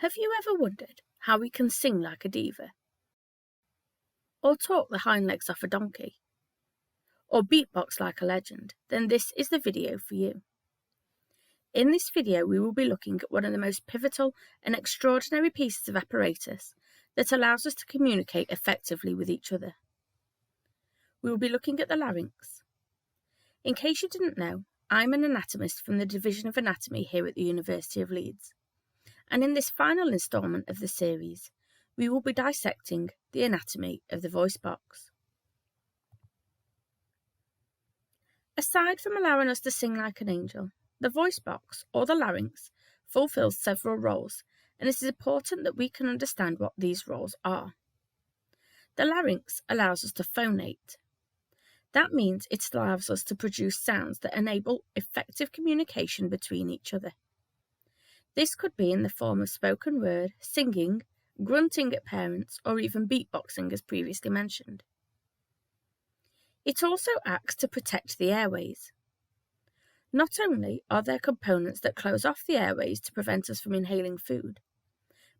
Have you ever wondered how we can sing like a diva? Or talk the hind legs off a donkey? Or beatbox like a legend? Then this is the video for you. In this video we will be looking at one of the most pivotal and extraordinary pieces of apparatus that allows us to communicate effectively with each other. We will be looking at the larynx. In case you didn't know, I'm an anatomist from the Division of Anatomy here at the University of Leeds. And in this final instalment of the series, we will be dissecting the anatomy of the voice box. Aside from allowing us to sing like an angel, the voice box, or the larynx, fulfills several roles, and it is important that we can understand what these roles are. The larynx allows us to phonate. That means it allows us to produce sounds that enable effective communication between each other. This could be in the form of spoken word, singing, grunting at parents, or even beatboxing as previously mentioned. It also acts to protect the airways. Not only are there components that close off the airways to prevent us from inhaling food,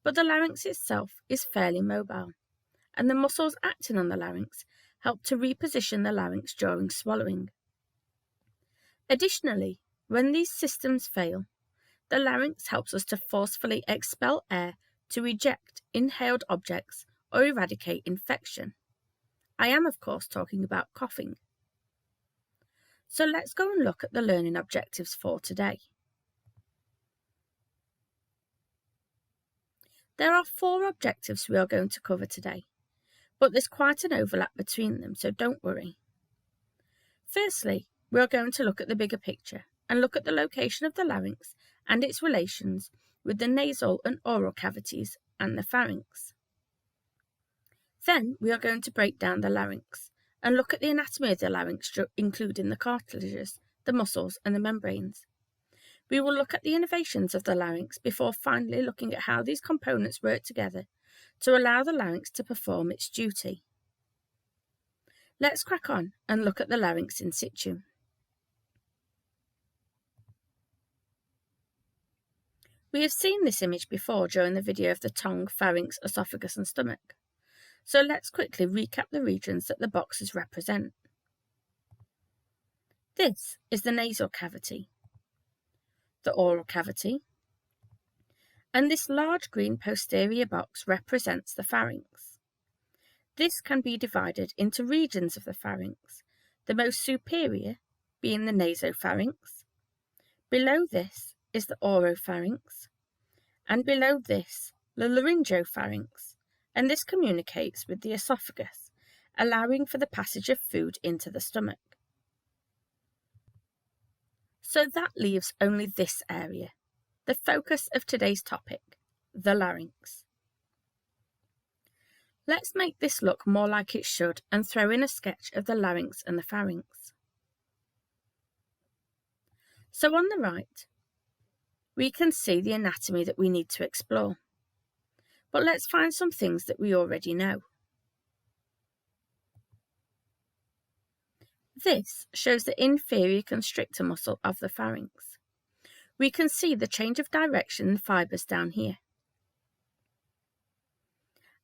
but the larynx itself is fairly mobile, and the muscles acting on the larynx help to reposition the larynx during swallowing. Additionally, when these systems fail, the larynx helps us to forcefully expel air to reject inhaled objects or eradicate infection. I am, of course, talking about coughing. So let's go and look at the learning objectives for today. There are 4 objectives we are going to cover today, but there's quite an overlap between them, so don't worry. Firstly, we are going to look at the bigger picture and look at the location of the larynx and its relations with the nasal and oral cavities and the pharynx. Then we are going to break down the larynx and look at the anatomy of the larynx, including the cartilages, the muscles and the membranes. We will look at the innervations of the larynx before finally looking at how these components work together to allow the larynx to perform its duty. Let's crack on and look at the larynx in situ. We have seen this image before during the video of the tongue, pharynx, esophagus and stomach. So let's quickly recap the regions that the boxes represent. This is the nasal cavity, the oral cavity, and this large green posterior box represents the pharynx. This can be divided into regions of the pharynx, the most superior being the nasopharynx. Below this is the oropharynx, and below this the laryngopharynx, and this communicates with the esophagus, allowing for the passage of food into the stomach. So that leaves only this area, the focus of today's topic, the larynx. Let's make this look more like it should and throw in a sketch of the larynx and the pharynx. So on the right, we can see the anatomy that we need to explore. But let's find some things that we already know. This shows the inferior constrictor muscle of the pharynx. We can see the change of direction in fibres down here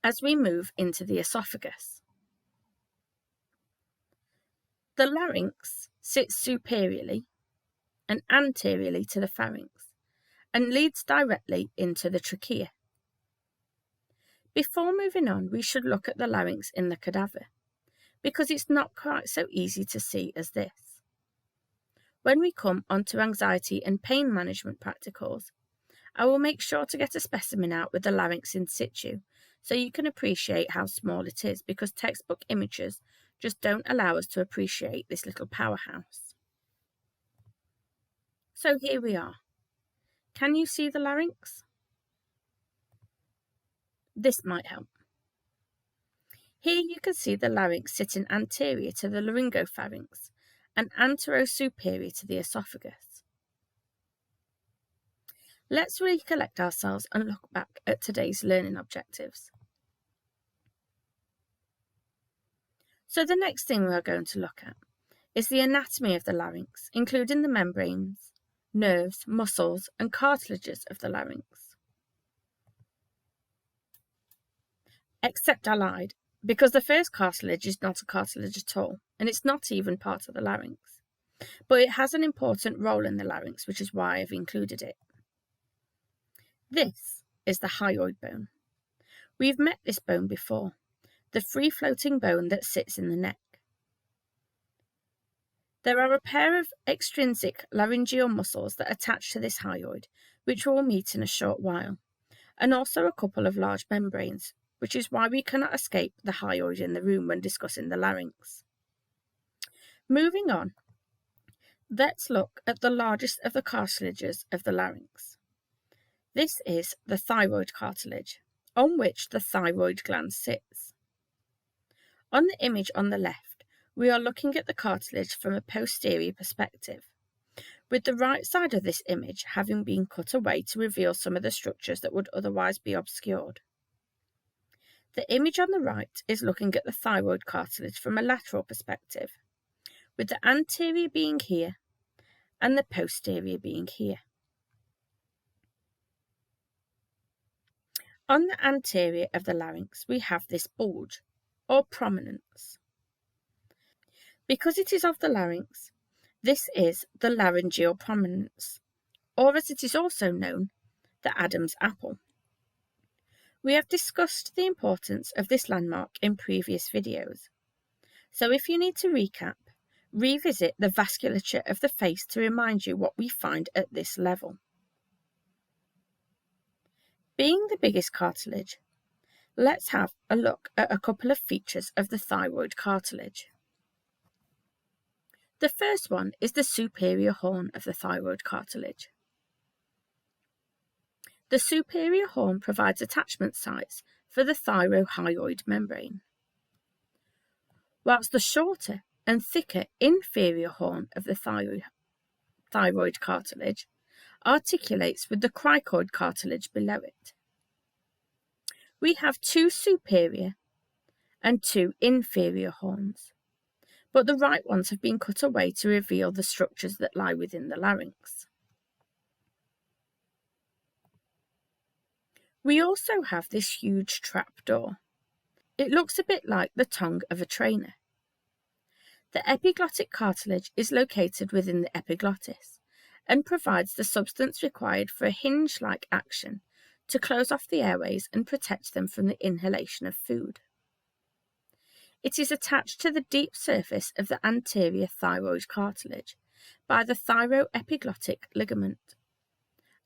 as we move into the esophagus. The larynx sits superiorly and anteriorly to the pharynx and leads directly into the trachea. Before moving on, we should look at the larynx in the cadaver, because it's not quite so easy to see as this. When we come onto anxiety and pain management practicals, I will make sure to get a specimen out with the larynx in situ so you can appreciate how small it is, because textbook images just don't allow us to appreciate this little powerhouse. So here we are. Can you see the larynx? This might help. Here you can see the larynx sitting anterior to the laryngopharynx and anterosuperior to the esophagus. Let's recollect ourselves and look back at today's learning objectives. So the next thing we are going to look at is the anatomy of the larynx, including the membranes, nerves, muscles and cartilages of the larynx. except allied, because the first cartilage is not a cartilage at all, and it's not even part of the larynx. But it has an important role in the larynx, which is why I've included it. This is the hyoid bone. We've met this bone before, the free-floating bone that sits in the neck. There are a pair of extrinsic laryngeal muscles that attach to this hyoid, which we'll meet in a short while, and also a couple of large membranes, which is why we cannot escape the hyoid in the room when discussing the larynx. Moving on, let's look at the largest of the cartilages of the larynx. This is the thyroid cartilage, on which the thyroid gland sits. On the image on the left, we are looking at the cartilage from a posterior perspective, with the right side of this image having been cut away to reveal some of the structures that would otherwise be obscured. The image on the right is looking at the thyroid cartilage from a lateral perspective, with the anterior being here and the posterior being here. On the anterior of the larynx, we have this bulge, or prominence. Because it is of the larynx, this is the laryngeal prominence, or as it is also known, the Adam's apple. We have discussed the importance of this landmark in previous videos, so if you need to recap, revisit the vasculature of the face to remind you what we find at this level. Being the biggest cartilage, let's have a look at a couple of features of the thyroid cartilage. The first one is the superior horn of the thyroid cartilage. The superior horn provides attachment sites for the thyrohyoid membrane, whilst the shorter and thicker inferior horn of the thyroid cartilage articulates with the cricoid cartilage below it. We have two superior and two inferior horns, but the right ones have been cut away to reveal the structures that lie within the larynx. We also have this huge trapdoor. It looks a bit like the tongue of a trainer. The epiglottic cartilage is located within the epiglottis and provides the substance required for a hinge-like action to close off the airways and protect them from the inhalation of food. It is attached to the deep surface of the anterior thyroid cartilage by the thyroepiglottic ligament,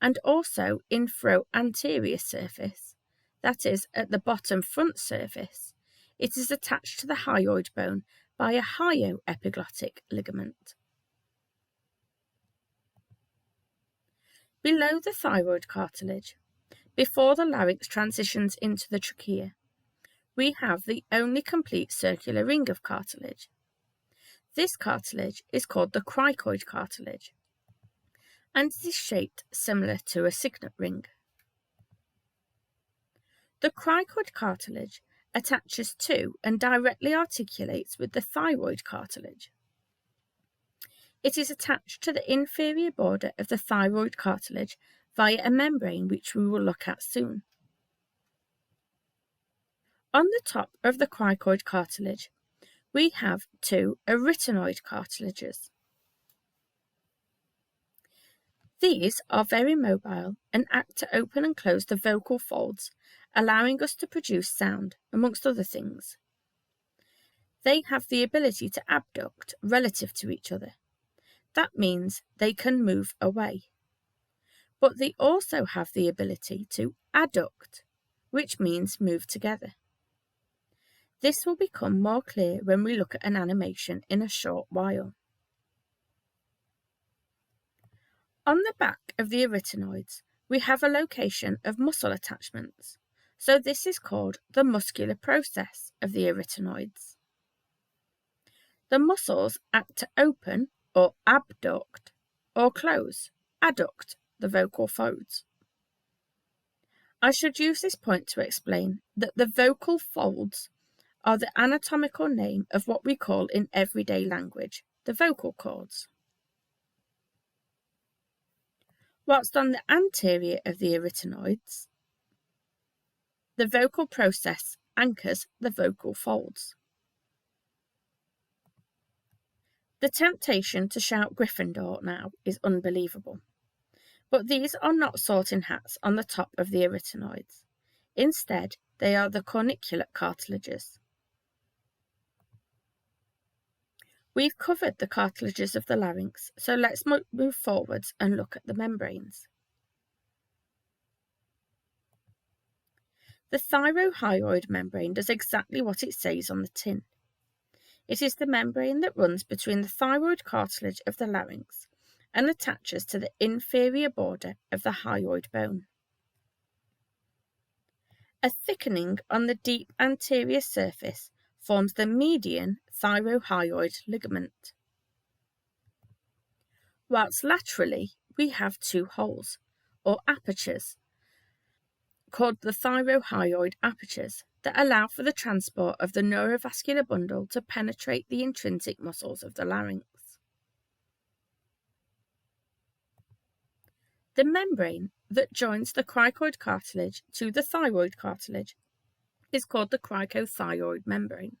and also infra-anterior surface, that is, at the bottom front surface, it is attached to the hyoid bone by a hyoepiglottic ligament. Below the thyroid cartilage, before the larynx transitions into the trachea, we have the only complete circular ring of cartilage. This cartilage is called the cricoid cartilage, and it is shaped similar to a signet ring. The cricoid cartilage attaches to and directly articulates with the thyroid cartilage. It is attached to the inferior border of the thyroid cartilage via a membrane which we will look at soon. On the top of the cricoid cartilage, we have two arytenoid cartilages. These are very mobile and act to open and close the vocal folds, allowing us to produce sound, amongst other things. They have the ability to abduct relative to each other. That means they can move away. But they also have the ability to adduct, which means move together. This will become more clear when we look at an animation in a short while. On the back of the arytenoids, we have a location of muscle attachments, so this is called the muscular process of the arytenoids. The muscles act to open or abduct or close, adduct the vocal folds. I should use this point to explain that the vocal folds are the anatomical name of what we call in everyday language the vocal cords. Whilst on the anterior of the arytenoids, the vocal process anchors the vocal folds. The temptation to shout Gryffindor now is unbelievable. But these are not sorting hats on the top of the arytenoids. Instead, they are the corniculate cartilages. We've covered the cartilages of the larynx, so let's move forwards and look at the membranes. The thyrohyoid membrane does exactly what it says on the tin. It is the membrane that runs between the thyroid cartilage of the larynx and attaches to the inferior border of the hyoid bone. A thickening on the deep anterior surface forms the median thyrohyoid ligament, whilst laterally we have two holes, or apertures, called the thyrohyoid apertures, that allow for the transport of the neurovascular bundle to penetrate the intrinsic muscles of the larynx. The membrane that joins the cricoid cartilage to the thyroid cartilage is called the cricothyroid membrane.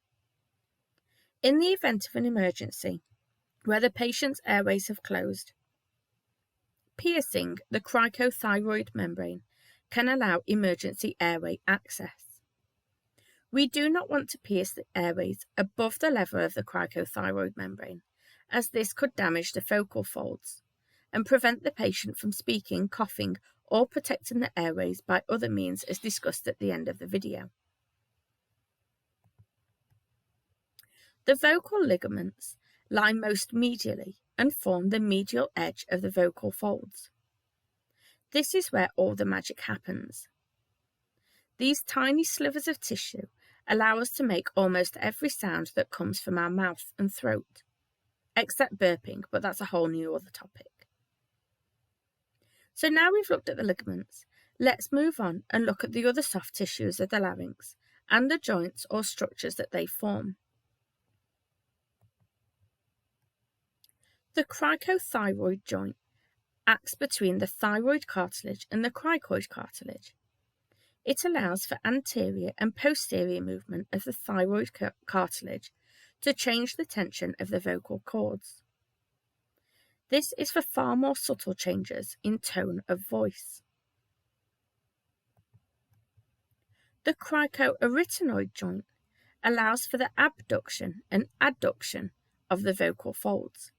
In the event of an emergency, where the patient's airways have closed, piercing the cricothyroid membrane can allow emergency airway access. We do not want to pierce the airways above the level of the cricothyroid membrane, as this could damage the vocal folds and prevent the patient from speaking, coughing, or protecting the airways by other means as discussed at the end of the video. The vocal ligaments lie most medially and form the medial edge of the vocal folds. This is where all the magic happens. These tiny slivers of tissue allow us to make almost every sound that comes from our mouth and throat, except burping, but that's a whole new other topic. So now we've looked at the ligaments, let's move on and look at the other soft tissues of the larynx and the joints or structures that they form. The cricothyroid joint acts between the thyroid cartilage and the cricoid cartilage. It allows for anterior and posterior movement of the thyroid cartilage to change the tension of the vocal cords. This is for far more subtle changes in tone of voice. The cricoarytenoid joint allows for the abduction and adduction of the vocal folds.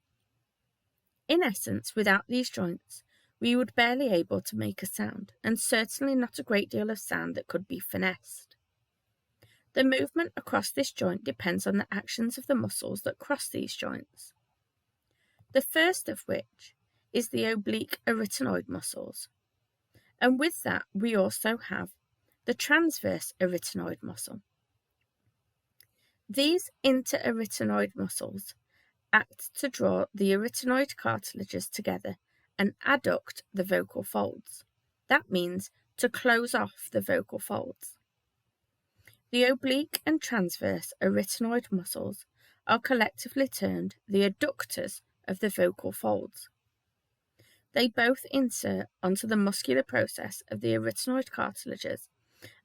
In essence, without these joints, we would barely be able to make a sound, and certainly not a great deal of sound that could be finessed. The movement across this joint depends on the actions of the muscles that cross these joints. The first of which is the oblique arytenoid muscles, and with that we also have the transverse arytenoid muscle. These interarytenoid muscles act to draw the arytenoid cartilages together and adduct the vocal folds. That means to close off the vocal folds. The oblique and transverse arytenoid muscles are collectively termed the adductors of the vocal folds. They both insert onto the muscular process of the arytenoid cartilages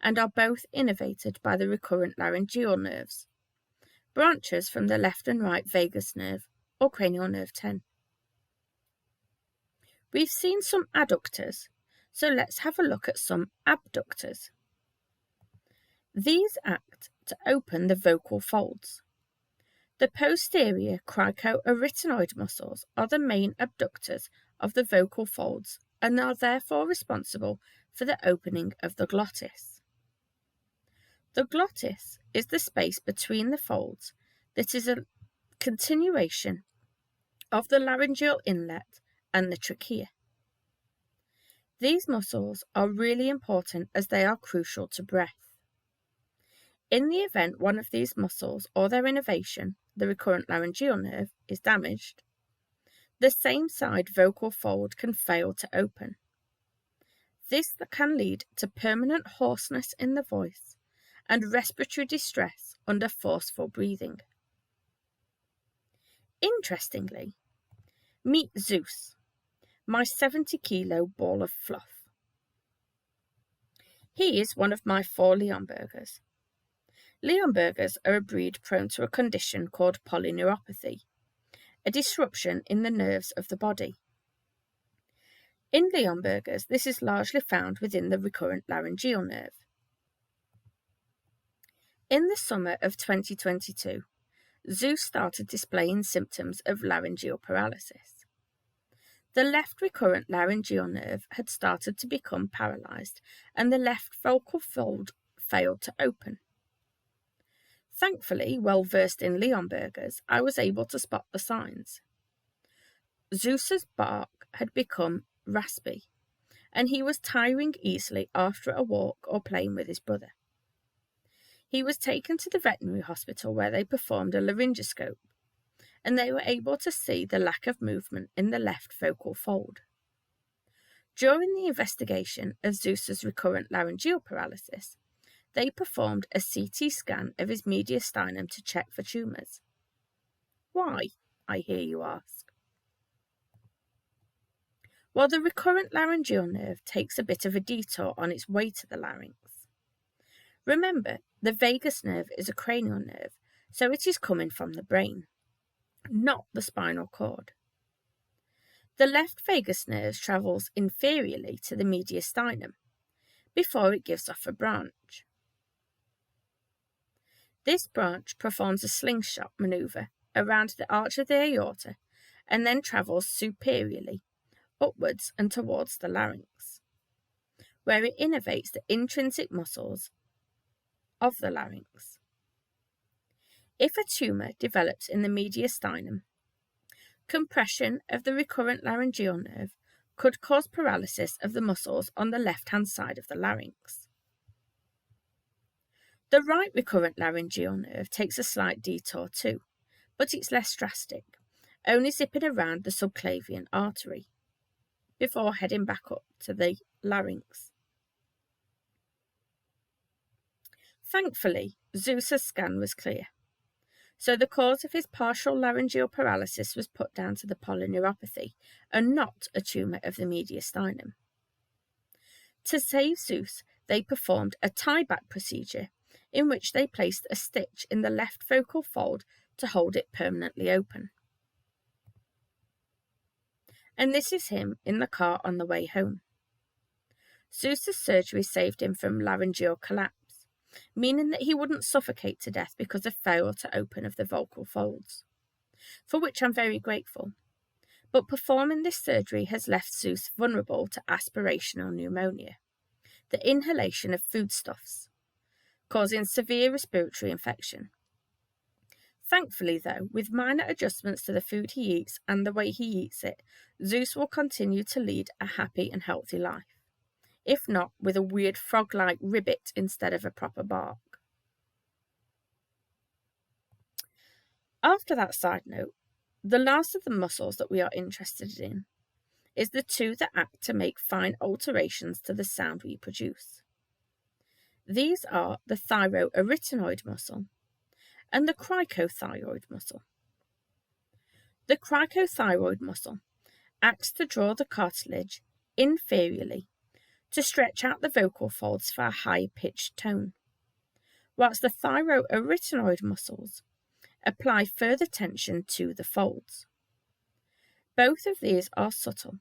and are both innervated by the recurrent laryngeal nerves, branches from the left and right vagus nerve or cranial nerve 10. We've seen some adductors, so let's have a look at some abductors. These act to open the vocal folds. The posterior cricoarytenoid muscles are the main abductors of the vocal folds and are therefore responsible for the opening of the glottis. The glottis is the space between the folds that is a continuation of the laryngeal inlet and the trachea. These muscles are really important as they are crucial to breath. In the event one of these muscles or their innervation, the recurrent laryngeal nerve, is damaged, the same side vocal fold can fail to open. This can lead to permanent hoarseness in the voice and respiratory distress under forceful breathing. Interestingly, meet Zeus, my 70-kilo ball of fluff. He is one of my 4 Leonbergers. Leonbergers are a breed prone to a condition called polyneuropathy, a disruption in the nerves of the body. In Leonbergers, this is largely found within the recurrent laryngeal nerve. In the summer of 2022, Zeus started displaying symptoms of laryngeal paralysis. The left recurrent laryngeal nerve had started to become paralysed, and the left vocal fold failed to open. Thankfully, well versed in Leonbergers, I was able to spot the signs. Zeus's bark had become raspy, and he was tiring easily after a walk or playing with his brother. He was taken to the veterinary hospital where they performed a laryngoscope, and they were able to see the lack of movement in the left vocal fold. During the investigation of Zeus's recurrent laryngeal paralysis, they performed a CT scan of his mediastinum to check for tumours. Why, I hear you ask? Well, the recurrent laryngeal nerve takes a bit of a detour on its way to the larynx. Remember, the vagus nerve is a cranial nerve, so it is coming from the brain, not the spinal cord. The left vagus nerve travels inferiorly to the mediastinum before it gives off a branch. This branch performs a slingshot manoeuvre around the arch of the aorta and then travels superiorly, upwards and towards the larynx, where it innervates the intrinsic muscles of the larynx. If a tumour develops in the mediastinum, compression of the recurrent laryngeal nerve could cause paralysis of the muscles on the left-hand side of the larynx. The right recurrent laryngeal nerve takes a slight detour too, but it's less drastic, only zipping around the subclavian artery before heading back up to the larynx. Thankfully, Zeus's scan was clear, so the cause of his partial laryngeal paralysis was put down to the polyneuropathy and not a tumour of the mediastinum. To save Zeus, they performed a tie-back procedure in which they placed a stitch in the left vocal fold to hold it permanently open. And this is him in the car on the way home. Zeus's surgery saved him from laryngeal collapse, meaning that he wouldn't suffocate to death because of failure to open of the vocal folds, for which I'm very grateful. But performing this surgery has left Zeus vulnerable to aspirational pneumonia, the inhalation of foodstuffs, causing severe respiratory infection. Thankfully, though, with minor adjustments to the food he eats and the way he eats it, Zeus will continue to lead a happy and healthy life, if not with a weird frog-like ribbit instead of a proper bark. After that side note, the last of the muscles that we are interested in is the two that act to make fine alterations to the sound we produce. These are the thyroarytenoid muscle and the cricothyroid muscle. The cricothyroid muscle acts to draw the cartilage inferiorly to stretch out the vocal folds for a high-pitched tone, whilst the thyroarytenoid muscles apply further tension to the folds. Both of these are subtle,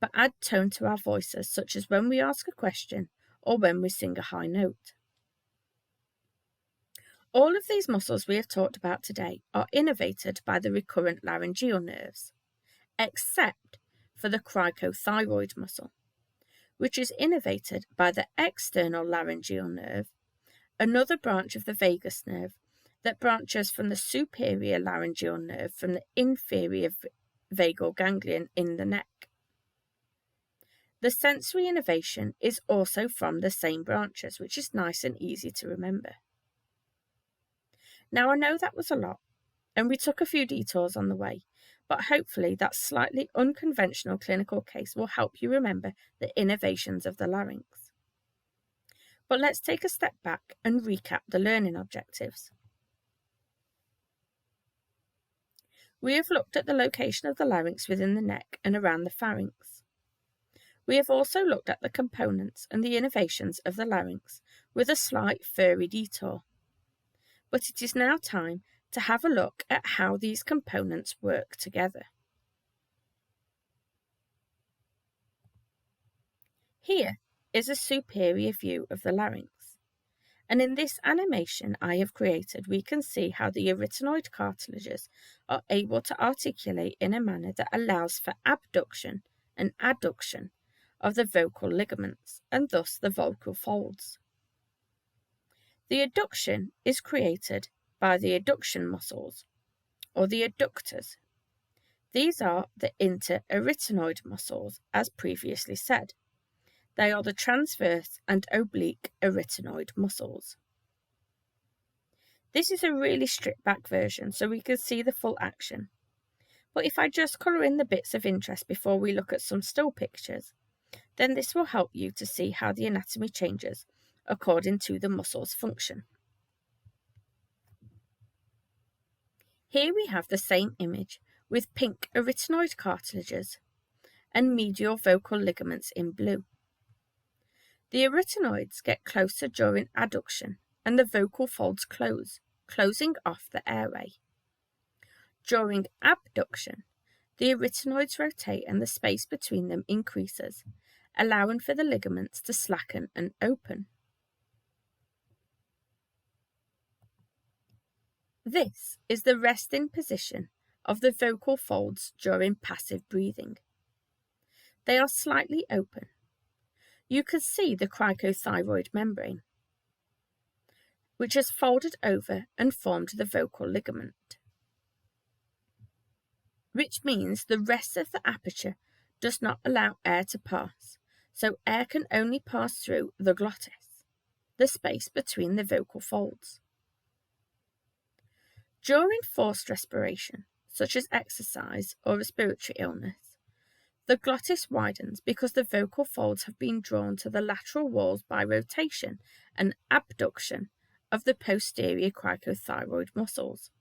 but add tone to our voices, such as when we ask a question or when we sing a high note. All of these muscles we have talked about today are innervated by the recurrent laryngeal nerves, except for the cricothyroid muscle, which is innervated by the external laryngeal nerve, another branch of the vagus nerve that branches from the superior laryngeal nerve from the inferior vagal ganglion in the neck. The sensory innervation is also from the same branches, which is nice and easy to remember. Now, I know that was a lot, and we took a few detours on the way, but hopefully that slightly unconventional clinical case will help you remember the innervations of the larynx. But let's take a step back and recap the learning objectives. We have looked at the location of the larynx within the neck and around the pharynx. We have also looked at the components and the innervations of the larynx with a slight furry detour. but it is now time to have a look at how these components work together. Here is a superior view of the larynx, and in this animation I have created, we can see how the arytenoid cartilages are able to articulate in a manner that allows for abduction and adduction of the vocal ligaments, and thus the vocal folds. The adduction is created by the adduction muscles, or the adductors. These are the interarytenoid muscles, as previously said. They are the transverse and oblique arytenoid muscles. This is a really stripped back version so we can see the full action. But if I just colour in the bits of interest before we look at some still pictures, then this will help you to see how the anatomy changes according to the muscle's function. Here we have the same image with pink arytenoid cartilages and medial vocal ligaments in blue. The arytenoids get closer during adduction and the vocal folds close, closing off the airway. During abduction, the arytenoids rotate and the space between them increases, allowing for the ligaments to slacken and open. This is the resting position of the vocal folds during passive breathing. They are slightly open. You can see the cricothyroid membrane, which has folded over and formed the vocal ligament, which means the rest of the aperture does not allow air to pass, so air can only pass through the glottis, the space between the vocal folds. During forced respiration, such as exercise or respiratory illness, the glottis widens because the vocal folds have been drawn to the lateral walls by rotation and abduction of the posterior cricothyroid muscles.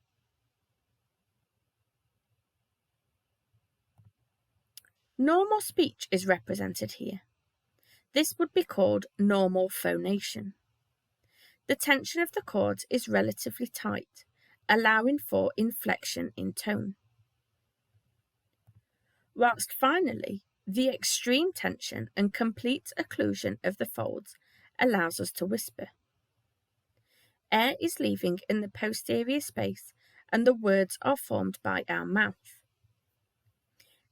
Normal speech is represented here. This would be called normal phonation. The tension of the cords is relatively tight, allowing for inflection in tone. Whilst finally, the extreme tension and complete occlusion of the folds allows us to whisper. Air is leaving in the posterior space and the words are formed by our mouth.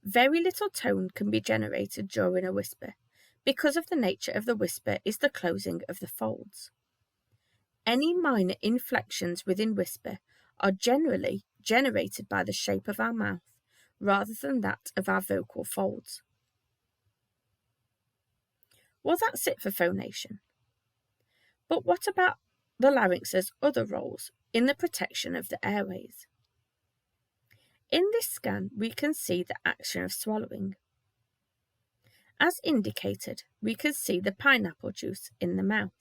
Very little tone can be generated during a whisper because of the nature of the whisper is the closing of the folds. Any minor inflections within whisper are generally generated by the shape of our mouth rather than that of our vocal folds. Well, that's it for phonation. But what about the larynx's other roles in the protection of the airways? In this scan, we can see the action of swallowing. As indicated, we can see the pineapple juice in the mouth.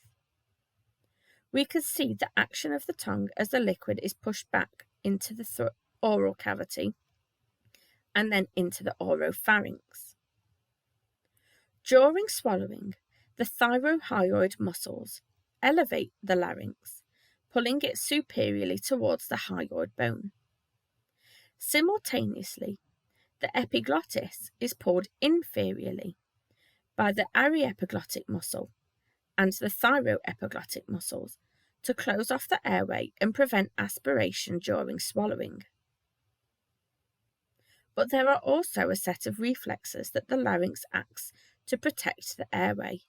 We can see the action of the tongue as the liquid is pushed back into the oral cavity and then into the oropharynx. During swallowing, the thyroid muscles elevate the larynx, pulling it superiorly towards the hyoid bone. Simultaneously, the epiglottis is pulled inferiorly by the aryepiglottic muscle and the thyroepiglottic muscles to close off the airway and prevent aspiration during swallowing. But there are also a set of reflexes that the larynx acts to protect the airway.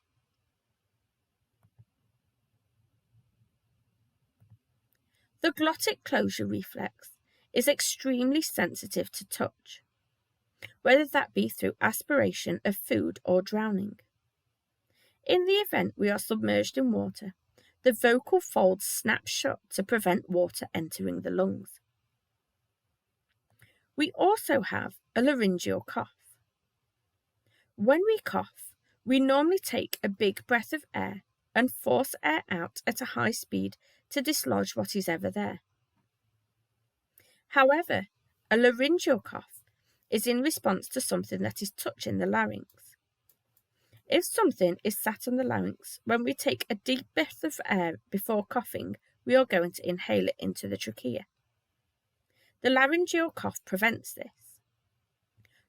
The glottic closure reflex is extremely sensitive to touch, whether that be through aspiration of food or drowning. In the event we are submerged in water, the vocal folds snap shut to prevent water entering the lungs. We also have a laryngeal cough. When we cough, we normally take a big breath of air and force air out at a high speed to dislodge what is ever there. However, a laryngeal cough is in response to something that is touching the larynx. If something is sat on the larynx when we take a deep breath of air before coughing, we are going to inhale it into the trachea. The laryngeal cough prevents this.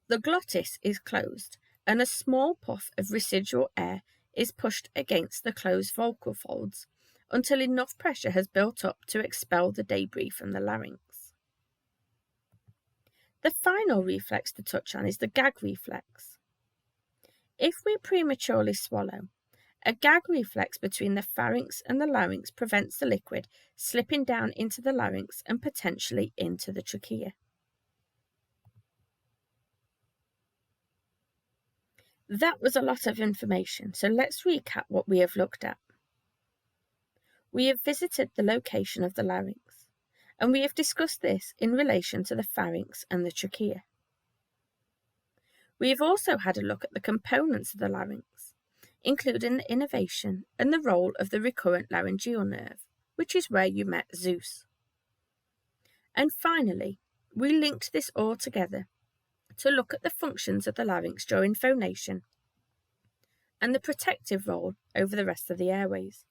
The glottis is closed, and a small puff of residual air is pushed against the closed vocal folds until enough pressure has built up to expel the debris from the larynx. The final reflex to touch on is the gag reflex. If we prematurely swallow, a gag reflex between the pharynx and the larynx prevents the liquid slipping down into the larynx and potentially into the trachea. That was a lot of information, so let's recap what we have looked at. We have visited the location of the larynx, and we have discussed this in relation to the pharynx and the trachea. We have also had a look at the components of the larynx, including the innervation and the role of the recurrent laryngeal nerve, which is where you met Zeus. And finally, we linked this all together to look at the functions of the larynx during phonation and the protective role over the rest of the airways.